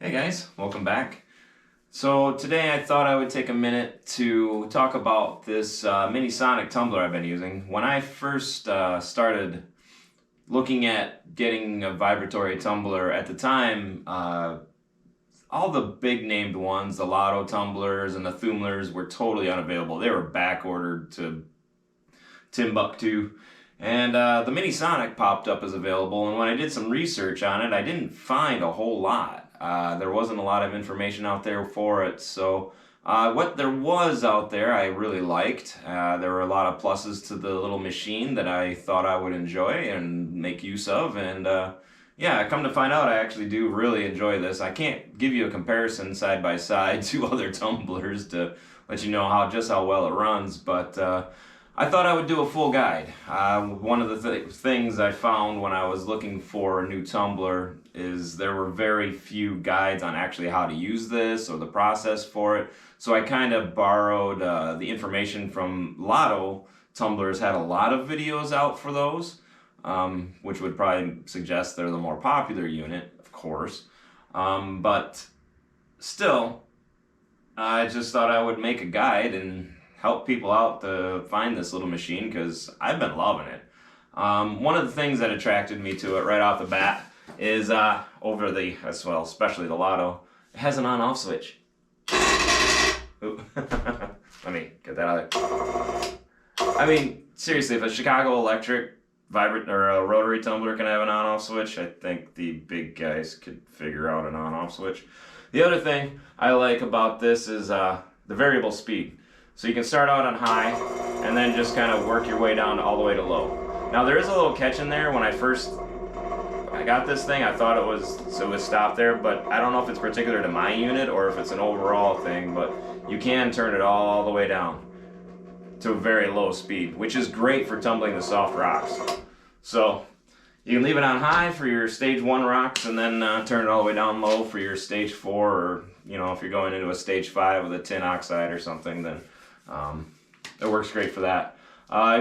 Hey guys, welcome back. So today I thought I would take a minute to talk about this Mini-Sonic tumbler I've been using. When I first started looking at getting a vibratory tumbler at the time, all the big named ones, the Lotto tumblers and the tumblers, were totally unavailable. They were back ordered to Timbuktu. And the Mini-Sonic popped up as available, and when I did some research on it, I didn't find a whole lot. There wasn't a lot of information out there for it, so what there was out there I really liked. There were a lot of pluses to the little machine that I thought I would enjoy and make use of, and yeah, come to find out I actually do really enjoy this. I can't give you a comparison side by side to other tumblers to let you know just how well it runs, but I thought I would do a full guide. One of the things I found when I was looking for a new tumbler is there were very few guides on actually how to use this or the process for it. So I kind of borrowed the information from Lotto. Tumblers had a lot of videos out for those, which would probably suggest they're the more popular unit, of course. But still, I just thought I would make a guide and help people out to find this little machine because I've been loving it. One of the things that attracted me to it right off the bat is especially the Lotto, it has an on-off switch. Ooh. Let me get that out of there. I mean, seriously, if a Chicago Electric a rotary tumbler can have an on-off switch, I think the big guys could figure out an on-off switch. The other thing I like about this is the variable speed. So you can start out on high and then just kind of work your way down all the way to low. Now there is a little catch in there. When I got this thing, I thought it would stop there, but I don't know if it's particular to my unit or if it's an overall thing, but you can turn it all the way down to a very low speed, which is great for tumbling the soft rocks. So you can leave it on high for your stage 1 rocks and then turn it all the way down low for your stage 4, or if you're going into a stage 5 with a tin oxide or something, then it works great for that. I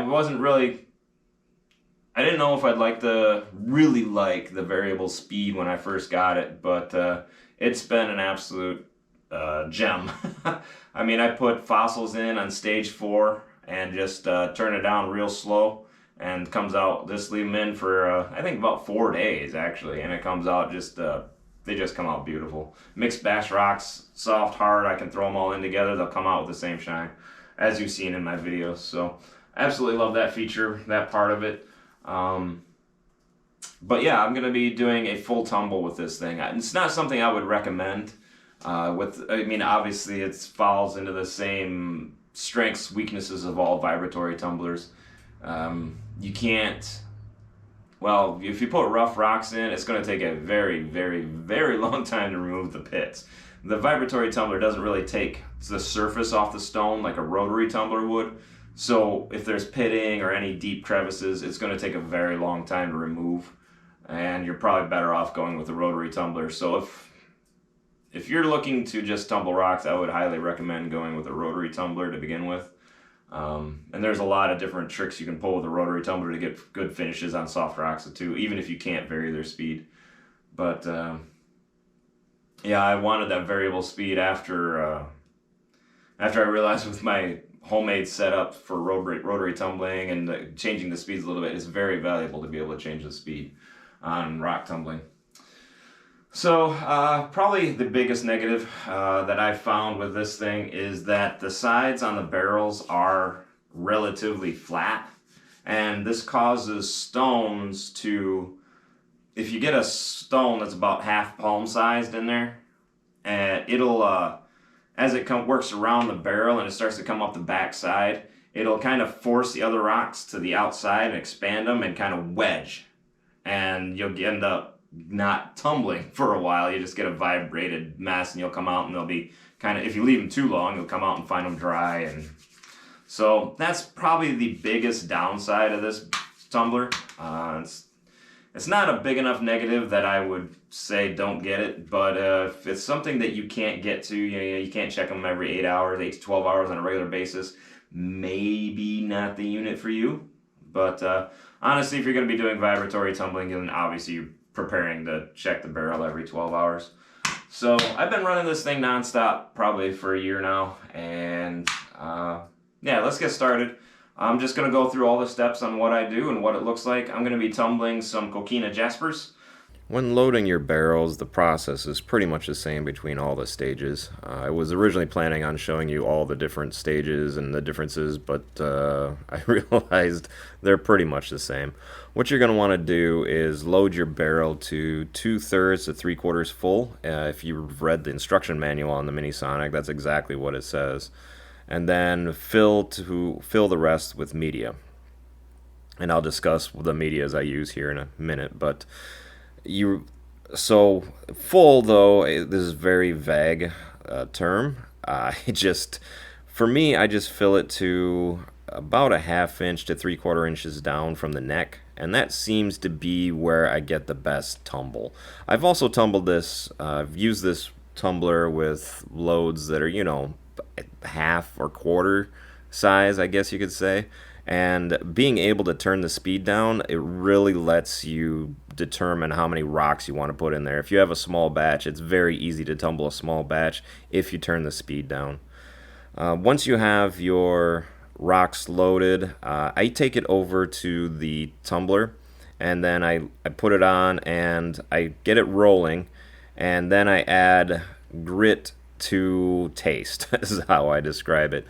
didn't know if I'd really like the variable speed when I first got it, but it's been an absolute gem. I mean, I put fossils in on stage 4 and just turn it down real slow, and comes out, just leave them in for I think about 4 days actually, and it comes out they just come out beautiful. Mixed bash rocks, soft, hard, I can throw them all in together, they'll come out with the same shine as you've seen in my videos. So absolutely love that feature, that part of it. But yeah, I'm gonna be doing a full tumble with this thing. It's not something I would recommend. Obviously it falls into the same strengths, weaknesses of all vibratory tumblers. You can't, well, if you put rough rocks in, it's going to take a very, very, very long time to remove the pits. The vibratory tumbler doesn't really take the surface off the stone like a rotary tumbler would. So if there's pitting or any deep crevices, it's going to take a very long time to remove. And you're probably better off going with a rotary tumbler. So if you're looking to just tumble rocks, I would highly recommend going with a rotary tumbler to begin with. And there's a lot of different tricks you can pull with a rotary tumbler to get good finishes on soft rocks too, even if you can't vary their speed. But yeah, I wanted that variable speed after I realized with my homemade setup for rotary tumbling and changing the speeds a little bit, it's very valuable to be able to change the speed on rock tumbling. So probably the biggest negative that I found with this thing is that the sides on the barrels are relatively flat, and this causes stones to, if you get a stone that's about half palm sized in there, it'll as it works around the barrel and it starts to come up the back side, it'll kind of force the other rocks to the outside and expand them and kind of wedge, and you'll end up not tumbling for a while. You just get a vibrated mess, and you'll come out and they'll be kind of, if you leave them too long, you'll come out and find them dry. And so that's probably the biggest downside of this tumbler. It's not a big enough negative that I would say don't get it, but if it's something that you can't get to, you can't check them every 8 hours, 8 to 12 hours on a regular basis, maybe not the unit for you. But honestly, if you're going to be doing vibratory tumbling, then obviously you're preparing to check the barrel every 12 hours. So I've been running this thing nonstop probably for a year now, and yeah, let's get started. I'm just gonna go through all the steps on what I do and what it looks like. I'm gonna be tumbling some coquina jaspers. When loading your barrels, the process is pretty much the same between all the stages. I was originally planning on showing you all the different stages and the differences, but I realized they're pretty much the same. What you're going to want to do is load your barrel to 2/3 to 3/4 full. If you've read the instruction manual on the Mini-Sonic, that's exactly what it says. And then fill the rest with media. And I'll discuss the medias I use here in a minute, but so full, though, this is very vague term. For me, I just fill it to about a 1/2 inch to 3/4 inches down from the neck, and that seems to be where I get the best tumble. I've also tumbled this. I've used this tumbler with loads that are, 1/2 or 1/4 size, I guess you could say. And being able to turn the speed down, it really lets you determine how many rocks you want to put in there. If you have a small batch, it's very easy to tumble a small batch if you turn the speed down. Once you have your rocks loaded, I take it over to the tumbler, and then I put it on and I get it rolling, and then I add grit to taste. This is how I describe it.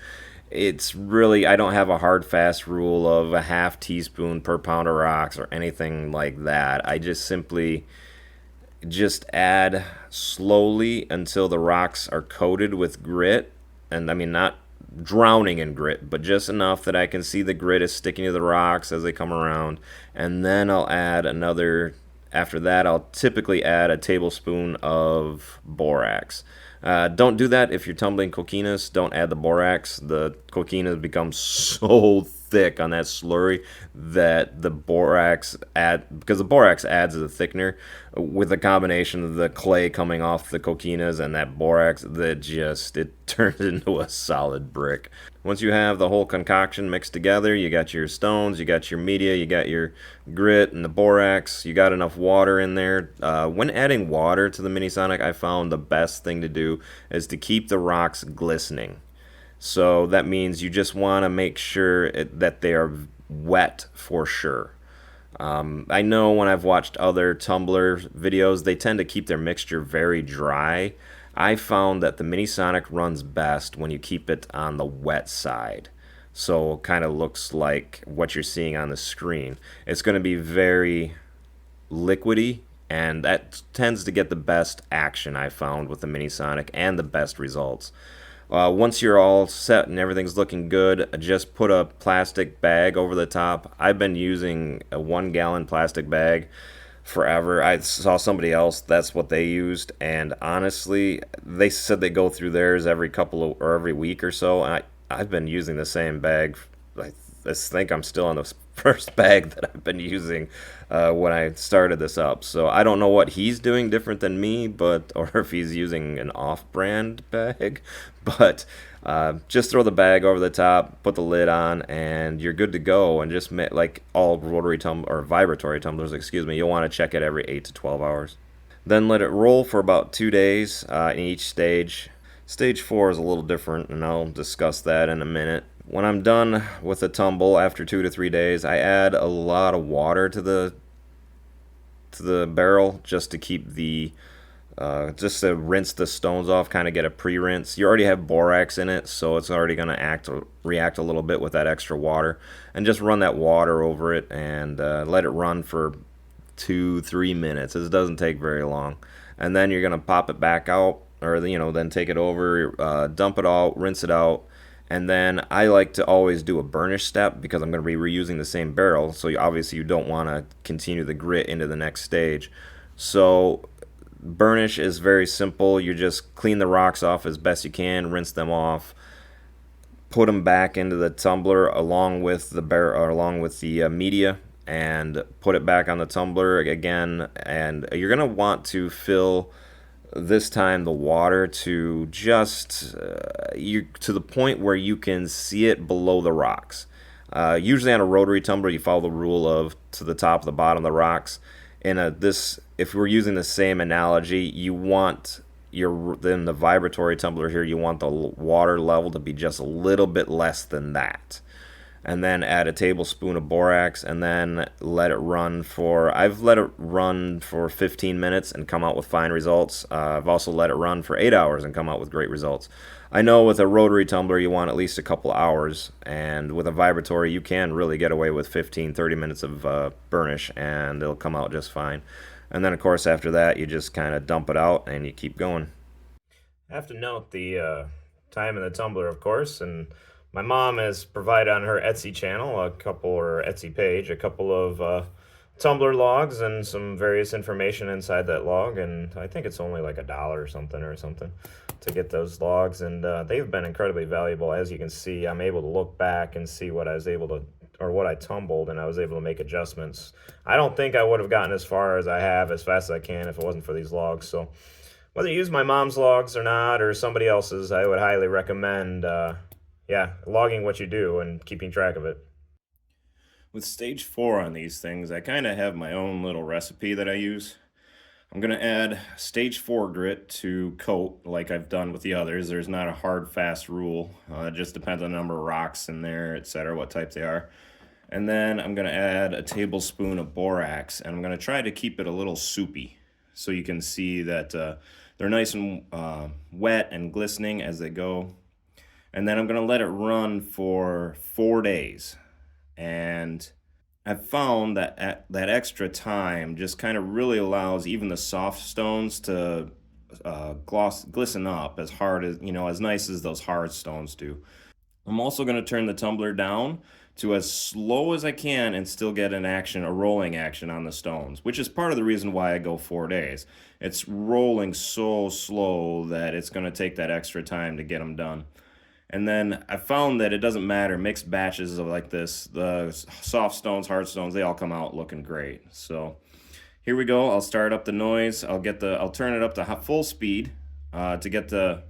It's really, I don't have a hard fast rule of a 1/2 teaspoon per pound of rocks or anything like that. I just simply add slowly until the rocks are coated with grit. And I mean, not drowning in grit, but just enough that I can see the grit is sticking to the rocks as they come around. And then I'll add after that, I'll typically add a tablespoon of borax. Don't do that if you're tumbling coquinas. Don't add the borax. The coquinas become so thick on that slurry that because the borax adds a thickener with a combination of the clay coming off the coquinas and that borax, it turns into a solid brick. Once you have the whole concoction mixed together, you got your stones, you got your media, you got your grit and the borax, you got enough water in there. When adding water to the Mini-Sonic, I found the best thing to do is to keep the rocks glistening. So that means you just want to make sure that they are wet for sure. I know when I've watched other tumbler videos, they tend to keep their mixture very dry. I found that the Mini-Sonic runs best when you keep it on the wet side. So it kind of looks like what you're seeing on the screen. It's going to be very liquidy, and that tends to get the best action I found with the Mini-Sonic and the best results. Once you're all set and everything's looking good, just put a plastic bag over the top. I've been using a 1-gallon plastic bag forever. I saw somebody else, that's what they used, and honestly, they said they go through theirs every week or so. And I've been using the same bag. I think I'm still on the first bag that I've been using when I started this up. So I don't know what he's doing different than me, or if he's using an off-brand bag. But just throw the bag over the top, put the lid on, and you're good to go. And just like all vibratory tumblers, you'll want to check it every 8 to 12 hours. Then let it roll for about 2 days in each stage. Stage 4 is a little different, and I'll discuss that in a minute. When I'm done with the tumble after 2 to 3 days, I add a lot of water to the barrel just to keep just to rinse the stones off, kind of get a pre-rinse. You already have borax in it, so it's already going to react a little bit with that extra water. And just run that water over it and let it run for 2-3 minutes. It doesn't take very long. And then you're going to pop it back out, or then take it over, dump it out, rinse it out. And then I like to always do a burnish step because I'm going to be reusing the same barrel. So obviously you don't want to continue the grit into the next stage. So burnish is very simple. You just clean the rocks off as best you can, rinse them off, put them back into the tumbler along with the media, and put it back on the tumbler again. And you're going to want to fill this time the water to just to the point where you can see it below the rocks. Usually on a rotary tumbler, you follow the rule of to the top, the bottom of the rocks. If we're using the same analogy, you want then the vibratory tumbler here, you want the water level to be just a little bit less than that. And then add a tablespoon of borax, and then let it run for, I've let it run for 15 minutes and come out with fine results. I've also let it run for 8 hours and come out with great results. I know with a rotary tumbler you want at least a couple hours, and with a vibratory you can really get away with 15-30 minutes of burnish and it'll come out just fine. And then of course after that you just kind of dump it out and you keep going. I have to note the time in the tumbler, of course, and my mom has provided on her Etsy channel or Etsy page, a couple of tumbler logs and some various information inside that log, and I think it's only like $1 or something to get those logs, and they've been incredibly valuable. As you can see, I'm able to look back and see what I was able to, or what I tumbled, and I was able to make adjustments. I don't think I would have gotten as far as I have, as fast as I can, if it wasn't for these logs. So whether you use my mom's logs or not, or somebody else's, I would highly recommend logging what you do and keeping track of it. With stage 4 on these things, I kind of have my own little recipe that I use. I'm going to add stage 4 grit to coat like I've done with the others. There's not a hard, fast rule. It just depends on the number of rocks in there, etc., what type they are. And then I'm going to add a tablespoon of borax, and I'm going to try to keep it a little soupy so you can see that they're nice and wet and glistening as they go. And then I'm going to let it run for 4 days. And I've found that that extra time just kind of really allows even the soft stones to glisten up as hard as, as nice as those hard stones do. I'm also going to turn the tumbler down to as slow as I can and still get a rolling action on the stones, which is part of the reason why I go 4 days. It's rolling so slow that it's going to take that extra time to get them done. And then I found that it doesn't matter, mixed batches of like this, the soft stones, hard stones, they all come out looking great. So here we go. I'll start up the noise. I'll turn it up to full speed to get the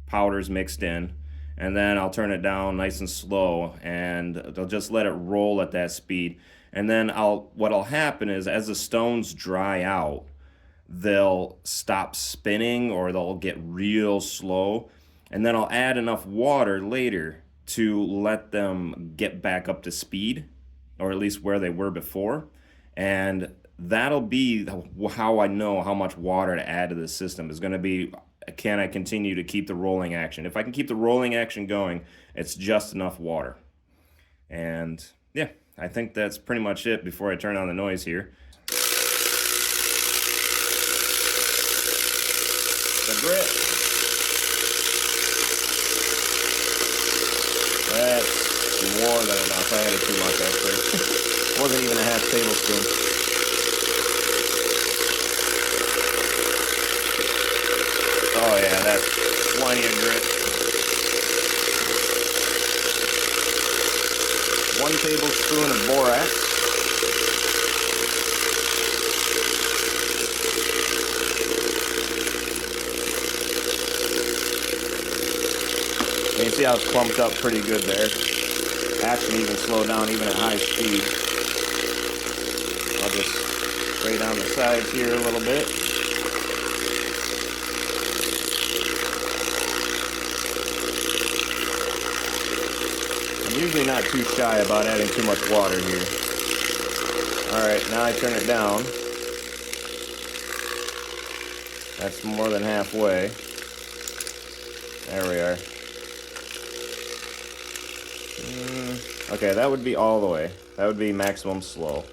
powders mixed in. And then I'll turn it down nice and slow, and I'll just let it roll at that speed. And then what'll happen is as the stones dry out, they'll stop spinning or they'll get real slow. And then I'll add enough water later to let them get back up to speed, or at least where they were before. And that'll be how I know how much water to add to the system. Is going to be, can I continue to keep the rolling action? If I can keep the rolling action going, it's just enough water. And yeah, I think that's pretty much it before I turn on the noise here. The grit. That's more than enough. I added too much actually. Wasn't even a half tablespoon. Oh yeah, that's plenty of grit. 1 tablespoon of borax. And you see how it's clumped up pretty good there. Action even slowed down even at high speed. I'll just spray down the sides here a little bit. I'm usually not too shy about adding too much water here. Alright, now I turn it down. That's more than halfway. There we are. Okay, that would be all the way. That would be maximum slow.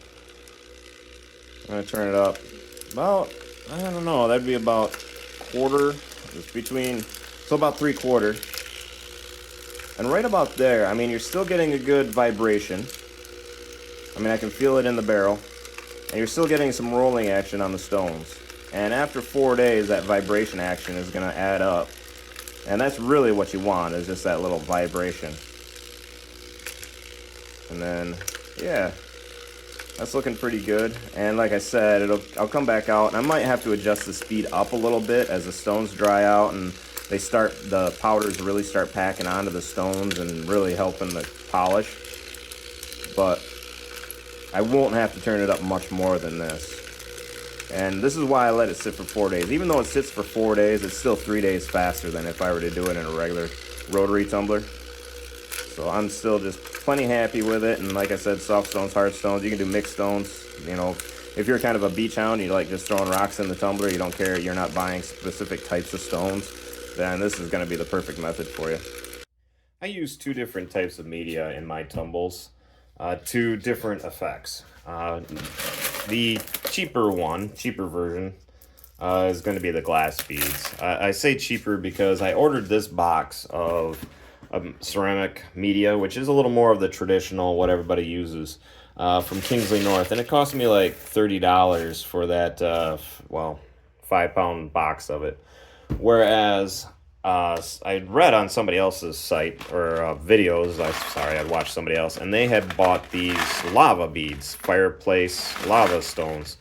I'm going to turn it up about, I don't know, that'd be about quarter. It's between, so about 3/4. And right about there, I mean, you're still getting a good vibration. I mean, I can feel it in the barrel. And you're still getting some rolling action on the stones. And after 4 days, that vibration action is going to add up. And that's really what you want, is just that little vibration. And then, yeah, that's looking pretty good. And like I said, I'll come back out, and I might have to adjust the speed up a little bit as the stones dry out and the powders really start packing onto the stones and really helping the polish. But I won't have to turn it up much more than this. And this is why I let it sit for 4 days. Even though it sits for 4 days, it's still 3 days faster than if I were to do it in a regular rotary tumbler. So I'm still just plenty happy with it. And like I said, soft stones, hard stones, you can do mixed stones. You know, if you're kind of a beach hound, you like just throwing rocks in the tumbler, you don't care, you're not buying specific types of stones, then this is going to be the perfect method for you. I use 2 different types of media in my tumbles, 2 different effects. The cheaper version, is going to be the glass beads. I say cheaper because I ordered this box of ceramic media, which is a little more of the traditional, what everybody uses, from Kingsley North. And it cost me like $30 for that, 5-pound box of it. Whereas I read on somebody else's site, or videos, I'd watched somebody else, and they had bought these lava beads, fireplace lava stones.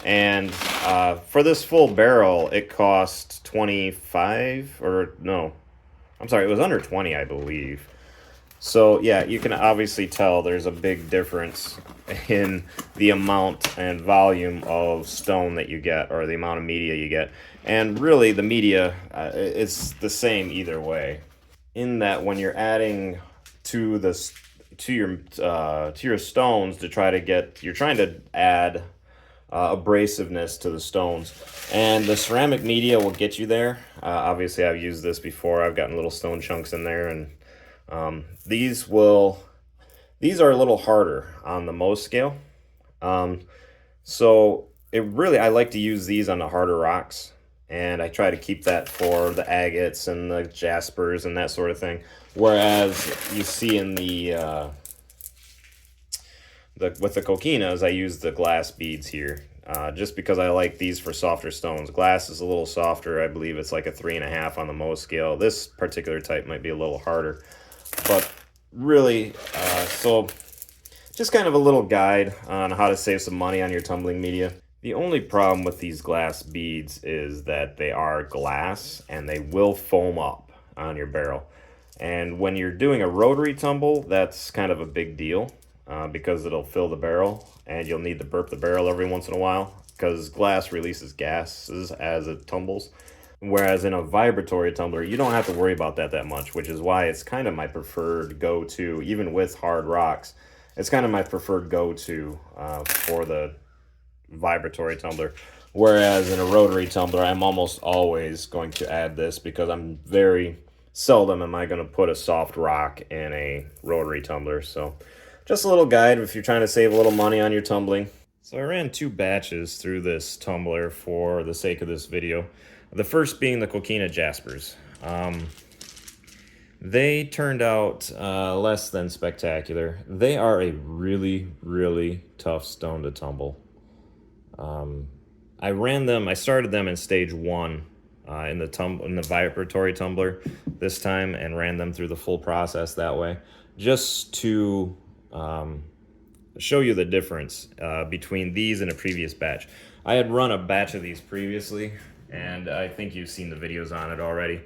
And for this full barrel, it cost 25, or no, I'm sorry, it was under 20, I believe. So yeah, you can obviously tell there's a big difference in the amount and volume of stone that you get, or the amount of media you get. And really, the media, it's the same either way. In that, when you're adding to your stones to try to get, you're trying to add abrasiveness to the stones, and the ceramic media will get you there. Obviously, I've used this before. I've gotten little stone chunks in there, and these are a little harder on the Mohs scale. So I like to use these on the harder rocks, and I try to keep that for the agates and the jaspers and that sort of thing. Whereas you see in with the coquinas, I use the glass beads here, just because I like these for softer stones. Glass is a little softer. I believe it's like a 3.5 on the Mohs scale. This particular type might be a little harder, but really, so just kind of a little guide on how to save some money on your tumbling media. The only problem with these glass beads is that they are glass and they will foam up on your barrel. And when you're doing a rotary tumble, that's kind of a big deal, because it'll fill the barrel and you'll need to burp the barrel every once in a while, because glass releases gases as it tumbles. Whereas in a vibratory tumbler, you don't have to worry about that much, which is why it's kind of my preferred go-to, even with hard rocks. It's kind of my preferred go-to for the vibratory tumbler. Whereas in a rotary tumbler, I'm almost always going to add this, because I'm very seldom am I going to put a soft rock in a rotary tumbler. So just a little guide if you're trying to save a little money on your tumbling. So I ran 2 batches through this tumbler for the sake of this video. The first being the coquina jaspers. They turned out less than spectacular. They are a really, really tough stone to tumble. I started them in stage 1 in the vibratory tumbler this time, and ran them through the full process that way, just to show you the difference between these and a previous batch. I had run a batch of these previously, and I think you've seen the videos on it already.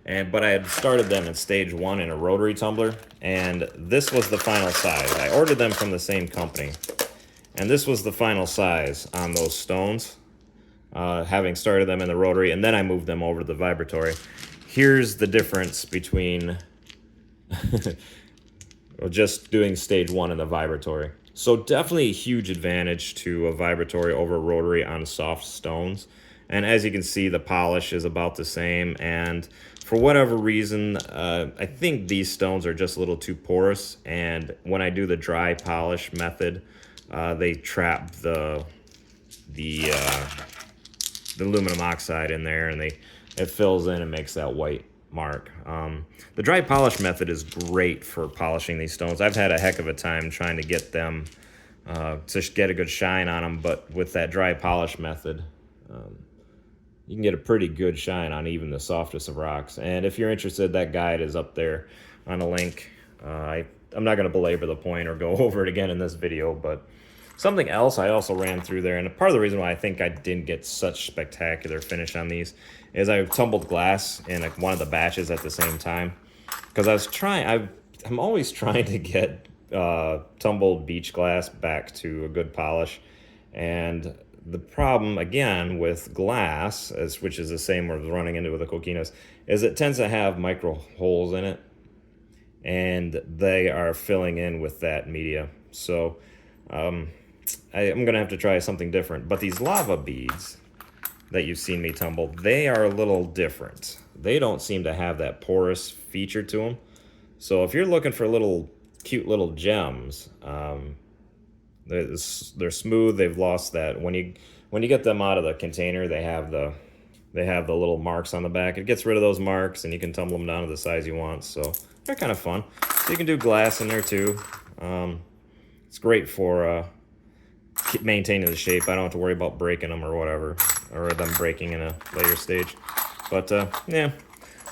But I had started them in stage 1 in a rotary tumbler, and this was the final size. I ordered them from the same company, and this was the final size on those stones, having started them in the rotary, and then I moved them over to the vibratory. Here's the difference between just doing stage 1 in the vibratory. So definitely a huge advantage to a vibratory over a rotary on soft stones. And as you can see, the polish is about the same, and for whatever reason, I think these stones are just a little too porous, and when I do the dry polish method, they trap the aluminum oxide in there, and it fills in and makes that white mark. The dry polish method is great for polishing these stones. I've had a heck of a time trying to get them to get a good shine on them, but with that dry polish method, you can get a pretty good shine on even the softest of rocks. And if you're interested, that guide is up there on a link. I'm not going to belabor the point or go over it again in this video, but something else I also ran through there, and part of the reason why I think I didn't get such spectacular finish on these is I tumbled glass in like one of the batches at the same time, because I'm always trying to get tumbled beach glass back to a good polish, and the problem, again, with glass, which is the same as running into with the coquinas, is it tends to have micro holes in it, and they are filling in with that media. So I'm going to have to try something different. But these lava beads that you've seen me tumble, they are a little different. They don't seem to have that porous feature to them. So if you're looking for little cute little gems, they're smooth. They've lost that. When you get them out of the container, they have the little marks on the back. It gets rid of those marks, and you can tumble them down to the size you want. So they're kind of fun. So you can do glass in there too. It's great for maintaining the shape. I don't have to worry about breaking them or whatever, or them breaking in a later stage. But yeah,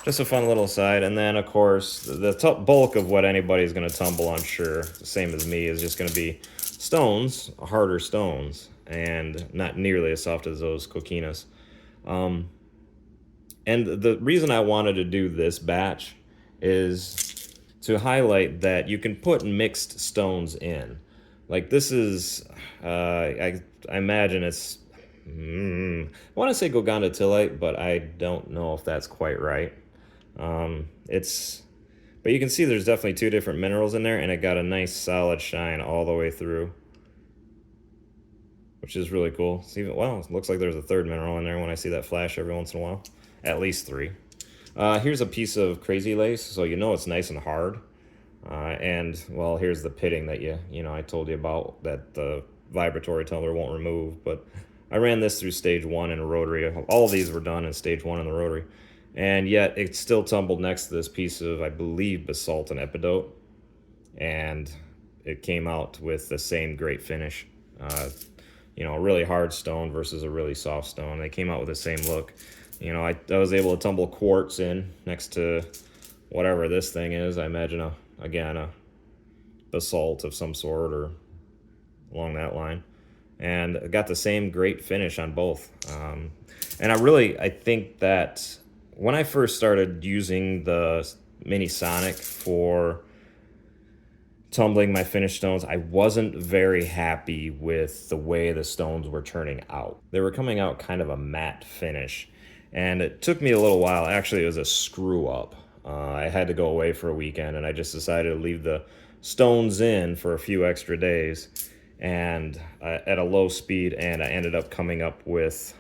just a fun little side. And then, of course, the bulk of what anybody's going to tumble, I'm sure, the same as me, is just going to be stones, harder stones, and not nearly as soft as those coquinas. And the reason I wanted to do this batch is to highlight that you can put mixed stones in. Like this is, I imagine it's, I want to say Gogondatillite, but I don't know if that's quite right. But you can see there's definitely two different minerals in there, and it got a nice solid shine all the way through, which is really cool. Well, it looks like there's a third mineral in there when I see that flash every once in a while. At least three. Here's a piece of crazy lace, so you know it's nice and hard. And, well, here's the pitting that I told you about that the vibratory tumbler won't remove. But I ran this through stage 1 in a rotary. All of these were done in stage 1 in the rotary. And yet it still tumbled next to this piece of, I believe, basalt and epidote. And it came out with the same great finish. A really hard stone versus a really soft stone. They came out with the same look. I was able to tumble quartz in next to whatever this thing is. I imagine, a basalt of some sort or along that line. And got the same great finish on both. And I think that when I first started using the Mini-Sonic for tumbling my finished stones, I wasn't very happy with the way the stones were turning out. They were coming out kind of a matte finish, and it took me a little while. Actually, it was a screw up. I had to go away for a weekend, and I just decided to leave the stones in for a few extra days and at a low speed, and I ended up coming up with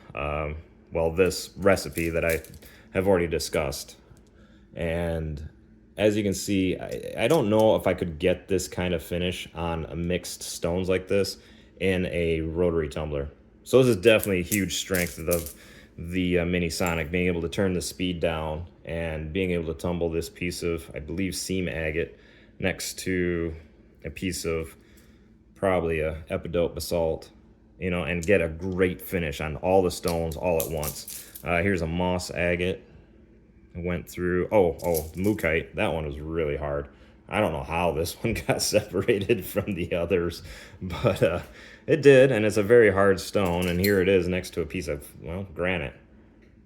this recipe that I have already discussed. And as you can see, I don't know if I could get this kind of finish on a mixed stones like this in a rotary tumbler. So this is definitely a huge strength of the Mini-Sonic, being able to turn the speed down and being able to tumble this piece of, I believe, seam agate next to a piece of probably a epidote basalt, and get a great finish on all the stones all at once. Here's a moss agate. I went through, the Mookite. That one was really hard. I don't know how this one got separated from the others, but it did, and it's a very hard stone, and here it is next to a piece of, granite.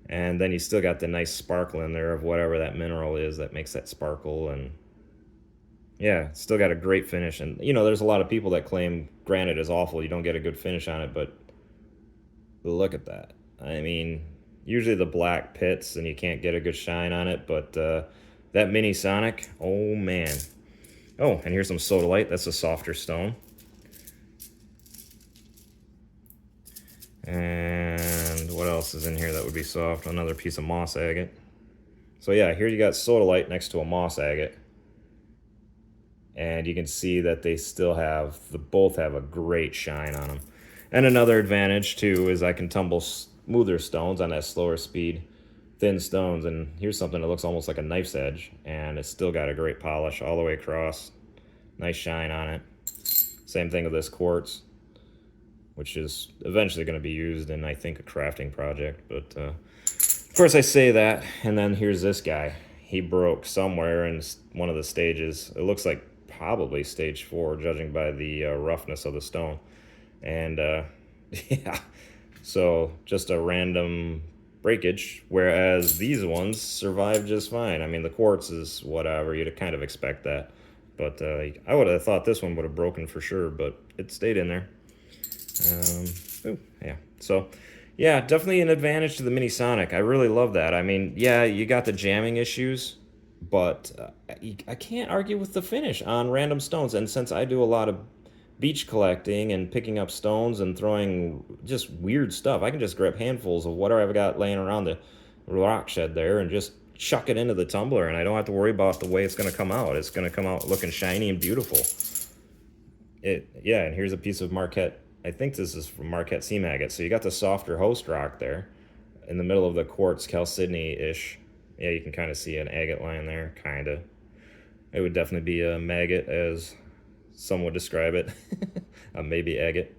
And then you still got the nice sparkle in there of whatever that mineral is that makes that sparkle, and yeah, still got a great finish. And, there's a lot of people that claim granite is awful, you don't get a good finish on it, but look at that. I mean, usually the black pits and you can't get a good shine on it, but that Mini-Sonic, oh man. Oh, and here's some sodalite. That's a softer stone. And what else is in here that would be soft? Another piece of moss agate. So yeah, here you got sodalite next to a moss agate. And you can see that they still both have a great shine on them. And another advantage too is I can tumble smoother stones on that slower speed, thin stones, and here's something that looks almost like a knife's edge, and it's still got a great polish all the way across. Nice shine on it. Same thing with this quartz, which is eventually going to be used in, I think, a crafting project. But of course I say that, and then here's this guy. He broke somewhere in one of the stages. It looks like probably stage 4, judging by the roughness of the stone. And yeah, so just a random breakage, whereas these ones survive just fine. I mean, the quartz is whatever, you'd kind of expect that. But I would have thought this one would have broken for sure, but it stayed in there. Yeah, So, yeah, definitely an advantage to the Mini-Sonic. I really love that. I mean, yeah, you got the jamming issues, but I can't argue with the finish on random stones. And since I do a lot of beach collecting and picking up stones and throwing just weird stuff, I can just grab handfuls of whatever I've got laying around the rock shed there and just chuck it into the tumbler, and I don't have to worry about the way it's going to come out. It's going to come out looking shiny and beautiful. Yeah, and here's a piece of Marquette. I think this is from Marquette Sea Maggot. So you got the softer host rock there in the middle of the quartz chalcedony-ish. Yeah, you can kind of see an agate line there, kind of. It would definitely be a maggot, as some would describe it. Maybe agate.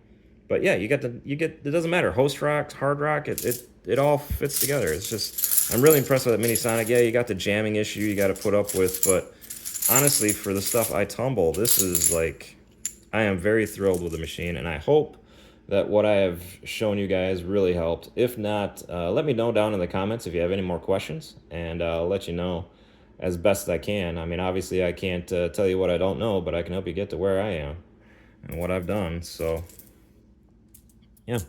But yeah, you get, it doesn't matter. Host rock, hard rock, it all fits together. It's just, I'm really impressed with that Mini-Sonic. Yeah, you got the jamming issue you got to put up with, but honestly, for the stuff I tumble, this is like, I am very thrilled with the machine, and I hope that what I have shown you guys really helped. If not, let me know down in the comments if you have any more questions, and I'll let you know as best I can. I mean, obviously I can't tell you what I don't know, but I can help you get to where I am and what I've done. So yeah,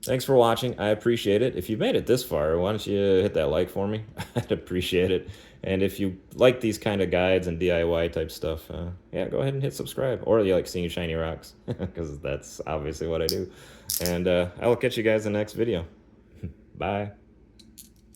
thanks for watching. I appreciate it. If you've made it this far, why don't you hit that like for me? I'd appreciate it. And if you like these kind of guides and DIY type stuff, yeah, go ahead and hit subscribe. Or you like seeing shiny rocks, because that's obviously what I do. And I'll catch you guys in the next video. Bye.